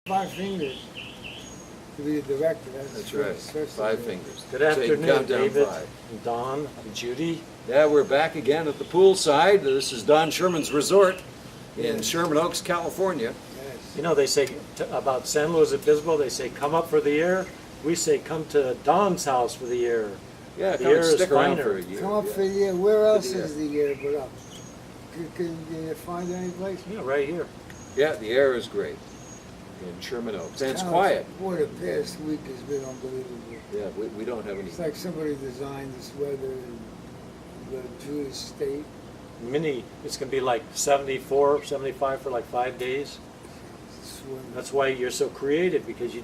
5 fingers to be a director. That's right. 5 fingers. Good So you can afternoon, count down David, 5. and Don, and Judy. Yeah, we're back again at the poolside. This is Don Sherman's Resort in Yes. Sherman Oaks, California. Yes. You know, they say about San Luis Obispo, they say come up for the air. We say come to Don's house for the air. Yeah, The come and air is stick around finer. for a year. Come up yeah. for the year. Where else the is the year but up? Can you find any place? Yeah, right here. Yeah, the air is great in Sherman Oaks. And it's Kind of- quiet. Boy, the past week has been unbelievable. Yeah, we don't have any. It's like somebody designed this weather and drew the state. It's going to be like 74, 75 for like 5 days. Swim. That's why you're so creative, because you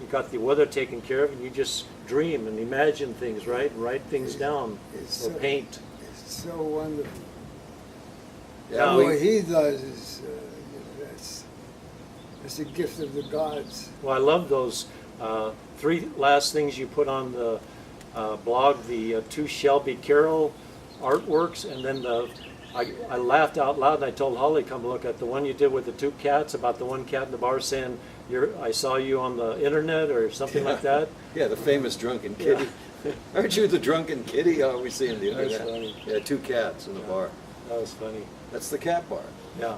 got the weather taken care of and you just dream and imagine things, right? And write things down It's or so- paint. It's so wonderful. Yeah, What we, he does is that's a gift of the gods. Well, I love those 3 last things you put on the blog, the 2 Shelby Carroll artworks, and then I laughed out loud and I told Holly, come look at the one you did with the 2 cats, about the one cat in the bar saying, I saw you on the internet or something like that. yeah, the famous drunken kitty. Aren't you the drunken kitty? Oh, we see in the That's internet. funny. Yeah, 2 cats in a bar. That was funny. That's the cat bar. Yeah.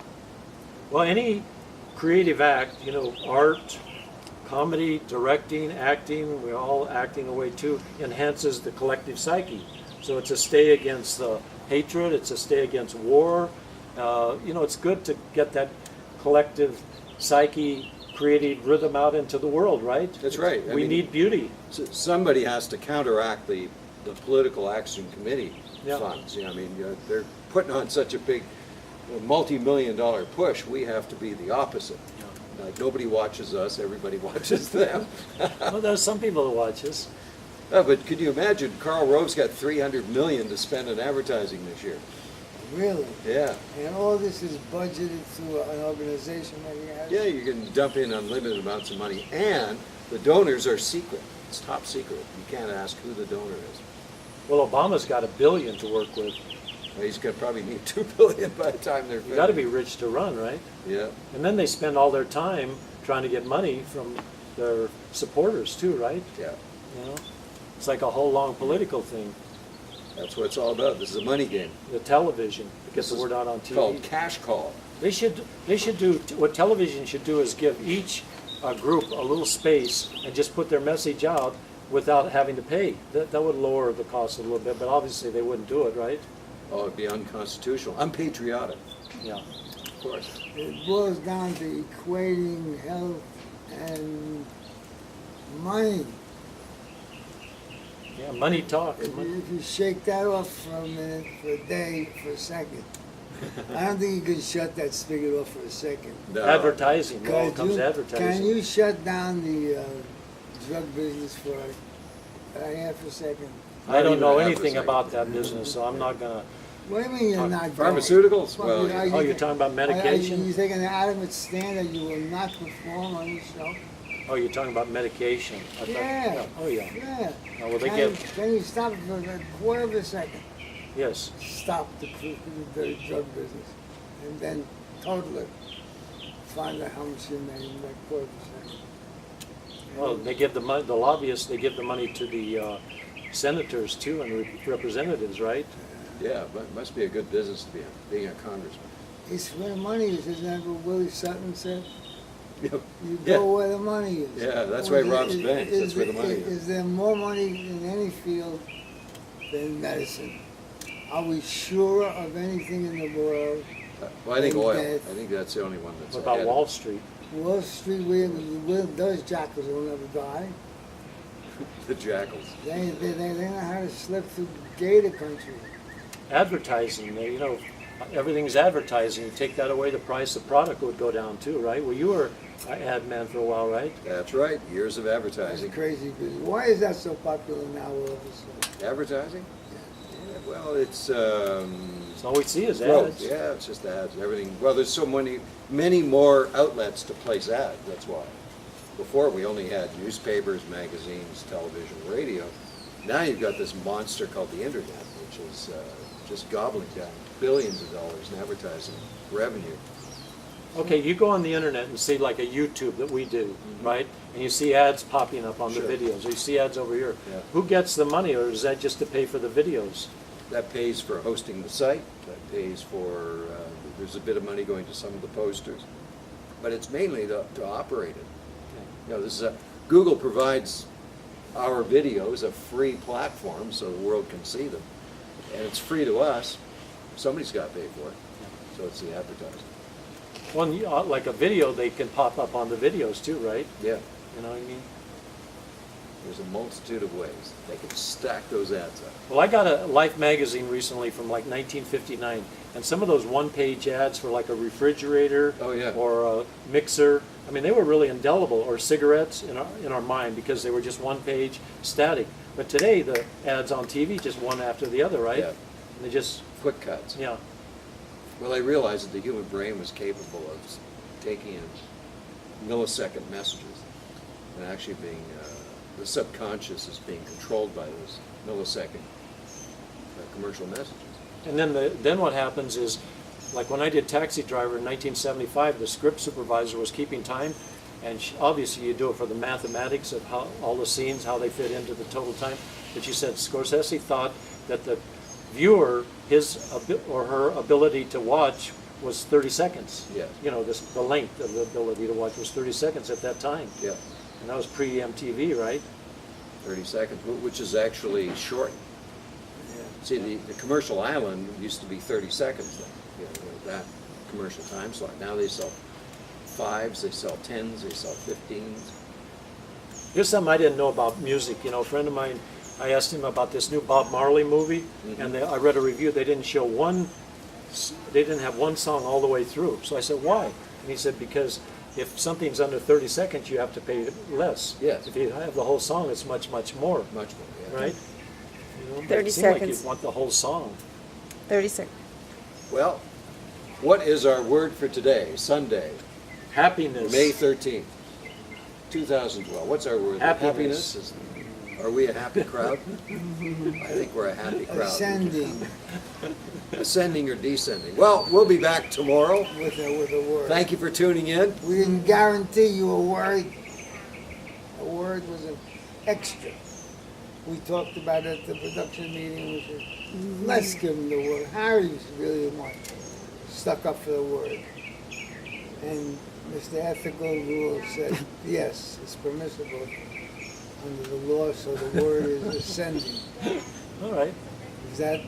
Well, any creative act, art, comedy, directing, acting, we're all acting away too, enhances the collective psyche. So it's a stay against hatred, it's a stay against war. It's good to get that collective psyche, creative rhythm out into the world, right? That's right. I We mean, need beauty. So somebody has to counteract the political action committee Yeah. funds. They're putting on such a big multi-million-dollar push. We have to be the opposite. Like nobody watches us, everybody watches them. Well, there's some people that watch us. But could you imagine, Karl Rove's got $300 million to spend on advertising this year. Really? Yeah. And all this is budgeted through an organization that he has? Yeah, you can dump in unlimited amounts of money, and the donors are secret. It's top secret. You can't ask who the donor is. Well, Obama's got $1 billion to work with. Well, he's going to probably need $2 billion by the time they're finished. You got to be rich to run, right? Yeah. And then they spend all their time trying to get money from their supporters too, right? Yeah. It's like a whole long political thing. That's what it's all about. This is a money game. The television, to get This the is word out on called TV. cash call. They should do, what television should do is give each group a little space and just put their message out without having to pay. That would lower the cost a little bit, but obviously they wouldn't do it, right? Oh, it'd be unconstitutional. Unpatriotic, Yeah. of course. It boils down to equating health and money. Yeah, money talks. If you shake that off for a minute, for a day, for a second, I don't think you can shut that spigot off for a second. No. Advertising, well, it comes to Can advertising. you shut down the drug business for a half a second? I don't even know half a anything second. about that business, so I'm not gonna. What do you mean you're not Pharmaceuticals? going? Well, Are you- Oh, you're talking about medication? You taking an adamant stand that you will not perform on your show? Oh, you're talking about medication. I thought- Yeah. Oh, yeah. Yeah. Oh, well, they Can you stop it for a quarter of a second? Yes. Stop the drug business, and then total it. Find out how much you made in that quarter of a second. Well, they give the money, the lobbyists, they give the money to the senators too and representatives, right? Yeah, but must be a good business to be in, being a congressman. It's where the money is, isn't that what Willie Sutton said? Yep. You Yeah. go where the money is. Yeah, that's Well, why Rob's banks, that's where the money is. Is there more money in any field than medicine? Are we sure of anything in the world? Well, I think oil. Death. I think that's the only one that's What about ahead. Wall Street? Wall Street, those jackals will never die. The jackals. They know how to slip through gator country. Advertising, everything's advertising. You take that away, the price of product would go down too, right? Well, you were an ad man for a while, right? That's right, years of That's advertising. crazy. Why is that so popular now all of a sudden? Advertising? Yeah, well, it's So all we see is growth. ads. Yeah, it's just ads. Everything. Well, there's so many more outlets to place ads. That's why. Before we only had newspapers, magazines, television, radio. Now you've got this monster called the internet, which is just gobbling down billions of dollars in advertising revenue. Okay, you go on the internet and see like a YouTube that we do, right? And you see ads popping up on Sure. the videos, or you see ads over here. Yeah. Who gets the money, or is that just to pay for the videos? That pays for hosting the site, that pays for, there's a bit of money going to some of the posters, but it's mainly to operate it. You know, this is Google provides our videos a free platform so the world can see them, and it's free to us. Somebody's got to pay for it, so it's the advertising. One, like a video, they can pop up on the videos too, right? Yeah, You know what I mean? there's a multitude of ways they can stack those ads up. Well, I got a Life magazine recently from like 1959, and some of those one-page ads for like a refrigerator Oh, yeah. or a mixer, I mean, they were really indelible, or cigarettes in our mind because they were just one-page static. But today, the ads on TV just one after the other, right? Yeah. And they just, Quick cuts. yeah. Well, they realized that the human brain was capable of taking in millisecond messages and actually being, the subconscious is being controlled by those millisecond commercial messages. And then what happens is, like when I did Taxi Driver in 1975, the script supervisor was keeping time, and obviously you do it for the mathematics of how all the scenes, how they fit into the total time. But she said Scorsese thought that the viewer, his or her ability to watch was 30 seconds. Yeah. You know, the length of the ability to watch was 30 seconds at that time. Yeah, And that was pre-MTV, right? 30 seconds, which is actually short. Yeah. See, the commercial island used to be 30 seconds then, you know, that commercial time slot. Now they sell 5s, they sell 10s, they sell 15s. Here's something I didn't know about music. You know, a friend of mine, I asked him about this new Bob Marley movie, and I read a review. They didn't show they didn't have one song all the way through. So I said, why? And he said, because if something's under 30 seconds, you have to pay less. Yes. If you have the whole song, it's much, much more, Much more, yeah. right? You know, 30 it seemed like seconds. you'd want the whole song. 30 seconds. Well, what is our word for today, Sunday, Happiness. May 13th, 2012? What's our word? Happiness. Are we a happy crowd? I think we're a happy crowd. Ascending Ascending or descending? Well, we'll be back tomorrow. with a word. Thank you for tuning in. We didn't guarantee you a word. A word was an extra. We talked about it at the production meeting. We said, let's give him the word. Harry's really the one stuck up for the word. And Mr. Ethical Rule said, yes, it's permissible under the law, so the word is ascending. All right. Is that